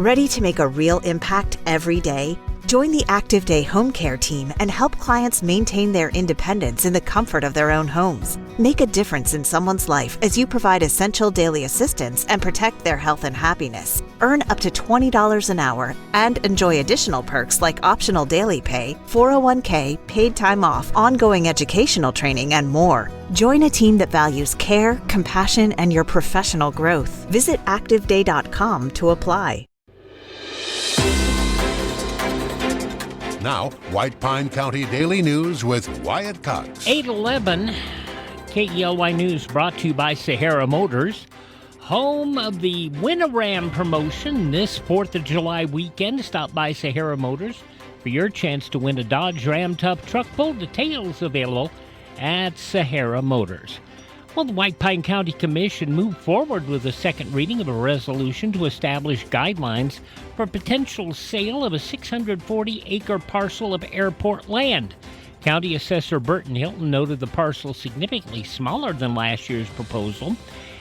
Ready to make a real impact every day? Join the Active Day Home Care team and help clients maintain their independence in the comfort of their own homes. Make a difference in someone's life as you provide essential daily assistance and protect their health and happiness. Earn up to $20 an hour and enjoy additional perks like optional daily pay, 401k, paid time off, ongoing educational training, and more. Join a team that values care, compassion, and your professional growth. Visit activeday.com to apply. Now, White Pine County Daily News with Wyatt Cox. 811 KELY News brought to you by Sahara Motors, home of the Win-A-Ram promotion this 4th of July weekend. Stop by Sahara Motors for your chance to win a Dodge Ram Tough truck. Full details available at Sahara Motors. Well, the White Pine County Commission moved forward with the second reading of a resolution to establish guidelines for potential sale of a 640-acre parcel of airport land. County Assessor Burton Hilton noted the parcel is significantly smaller than last year's proposal,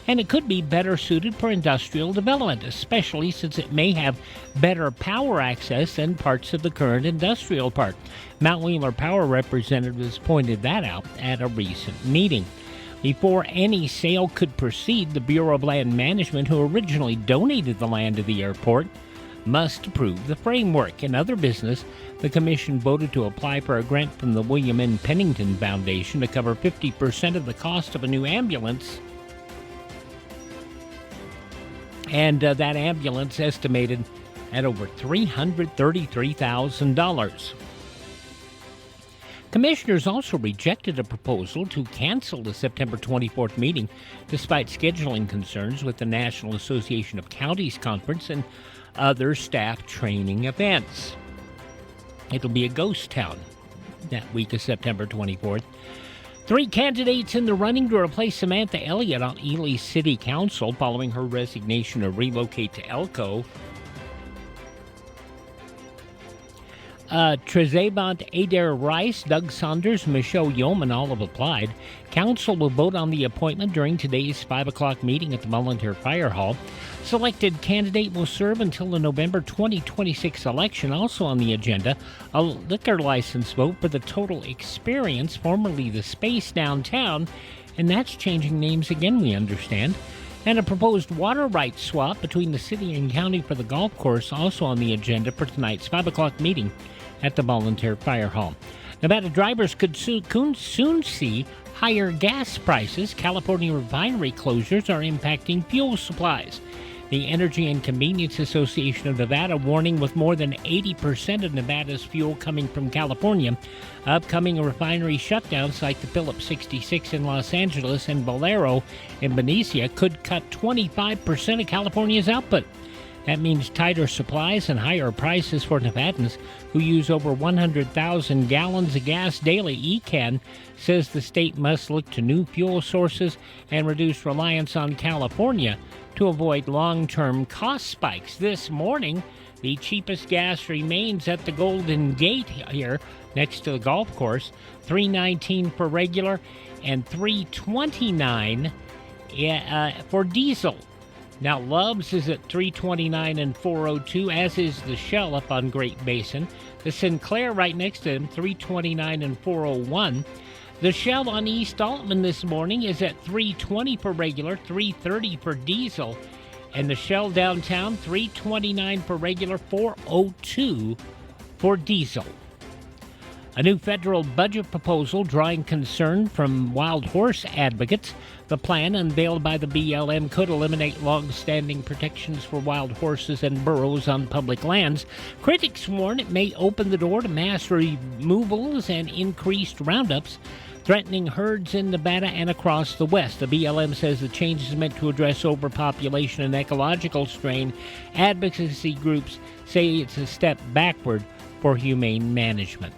and it could be better suited for industrial development, especially since it may have better power access than parts of the current industrial park. Mount Wheeler Power representatives pointed that out at a recent meeting. Before any sale could proceed, the Bureau of Land Management, who originally donated the land to the airport, must approve the framework. In other business, the Commission voted to apply for a grant from the William N. Pennington Foundation to cover 50% of the cost of a new ambulance. And that ambulance estimated at over $333,000. Commissioners also rejected a proposal to cancel the September 24th meeting despite scheduling concerns with the National Association of Counties Conference and other staff training events. It'll be a ghost town that week of September 24th. 3 candidates in the running to replace Samantha Elliott on Ely City Council following her resignation to relocate to Elko. Trezevant Adair Rice, Doug Saunders, and Michelle Yeoman all have applied. Council will vote on the appointment during today's 5 o'clock meeting at the Volunteer Fire Hall. Selected candidate will serve until the November 2026 election. Also on the agenda, a liquor license vote for the Total Experience, formerly the Space downtown, and that's changing names again, we understand. And a proposed water rights swap between the city and county for the golf course, also on the agenda for tonight's 5 o'clock meeting at the Volunteer Fire Hall. Nevada drivers could soon see higher gas prices. California refinery closures are impacting fuel supplies. The Energy and Convenience Association of Nevada warning with more than 80% of Nevada's fuel coming from California. Upcoming refinery shutdowns like the Phillips 66 in Los Angeles and Valero in Benicia could cut 25% of California's output. That means tighter supplies and higher prices for Nevadans who use over 100,000 gallons of gas daily. ECAN says the state must look to new fuel sources and reduce reliance on California to avoid long-term cost spikes. This morning, the cheapest gas remains at the Golden Gate here next to the golf course, $3.19 for regular and $3.29 for diesel. Now, Love's is at $3.29 and $4.02, as is the Shell up on Great Basin. The Sinclair right next to them, $3.29 and $4.01. The Shell on East Altman this morning is at $3.20 for regular, $3.30 for diesel. And the Shell downtown, $3.29 for regular, $4.02 for diesel. A new federal budget proposal drawing concern from wild horse advocates. The plan, unveiled by the BLM, could eliminate long-standing protections for wild horses and burros on public lands. Critics warn it may open the door to mass removals and increased roundups, threatening herds in Nevada and across the West. The BLM says the change is meant to address overpopulation and ecological strain. Advocacy groups say it's a step backward for humane management.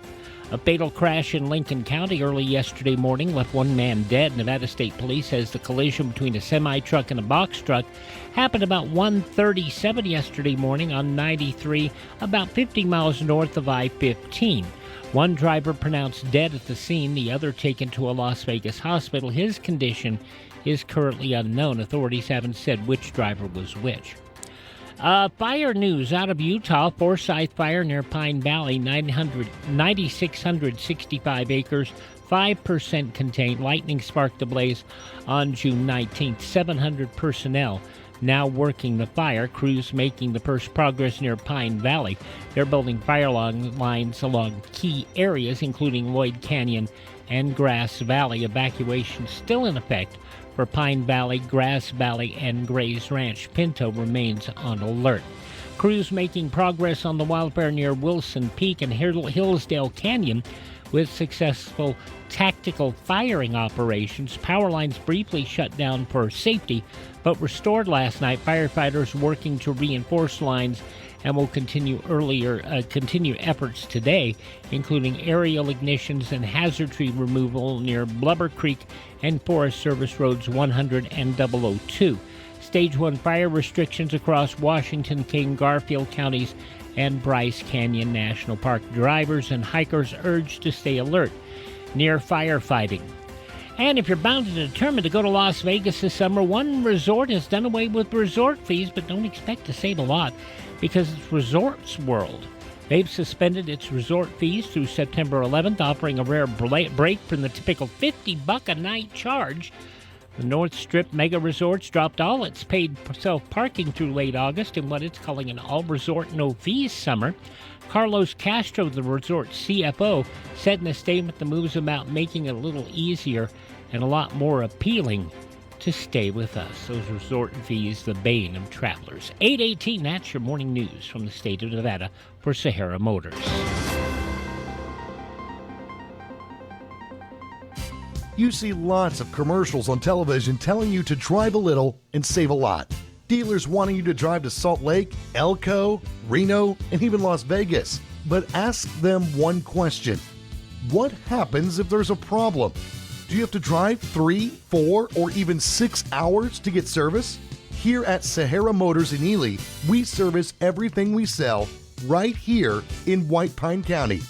A fatal crash in Lincoln County early yesterday morning left one man dead. Nevada State Police says the collision between a semi-truck and a box truck happened about 1:37 yesterday morning on 93, about 50 miles north of I-15. One driver pronounced dead at the scene, the other taken to a Las Vegas hospital. His condition is currently unknown. Authorities haven't said which driver was which. Fire news out of Utah. Forsyth Fire near Pine Valley, 9,665 acres, 5% contained. Lightning sparked the blaze on June 19th. 700 personnel now working the fire. Crews making the first progress near Pine Valley. They're building fire lines along key areas, including Lloyd Canyon and Grass Valley. Evacuation still in effect for Pine Valley, Grass Valley, and Gray's Ranch. Pinto remains on alert. Crews making progress on the wildfire near Wilson Peak and Hillsdale Canyon with successful tactical firing operations. Power lines briefly shut down for safety, but restored last night. Firefighters working to reinforce lines and will continue efforts today, including aerial ignitions and hazard tree removal near Blubber Creek and Forest Service Roads 100 and 002. Stage 1 fire restrictions across Washington, King, Garfield counties, and Bryce Canyon National Park. Drivers and hikers urged to stay alert near firefighting. And if you're bound and determined to go to Las Vegas this summer, one resort has done away with resort fees, but don't expect to save a lot because it's Resorts World. They've suspended its resort fees through September 11th, offering a rare break from the typical $50 a night charge. The North Strip Mega Resorts dropped all its paid self-parking through late August in what it's calling an all-resort, no-fees summer. Carlos Castro, the resort's CFO, said in a statement the move's about making it a little easier and a lot more appealing to stay with us. Those resort fees, the bane of travelers. 8:18, that's your morning news from the state of Nevada for Sahara Motors. You see lots of commercials on television telling you to drive a little and save a lot. Dealers wanting you to drive to Salt Lake, Elko, Reno, and even Las Vegas. But ask them one question. What happens if there's a problem? Do you have to drive 3, 4, or even 6 hours to get service? Here at Sahara Motors in Ely, we service everything we sell right here in White Pine County.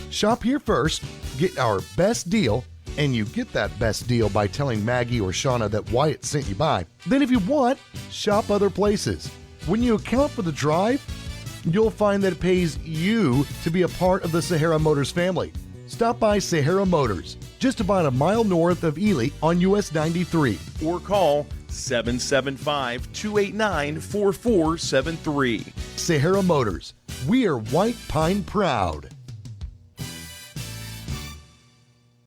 Shop here first, get our best deal, and you get that best deal by telling Maggie or Shauna that Wyatt sent you by. Then if you want, shop other places. When you account for the drive, you'll find that it pays you to be a part of the Sahara Motors family. Stop by Sahara Motors, just about a mile north of Ely on US 93. Or call 775-289-4473. Sahara Motors, we are White Pine proud.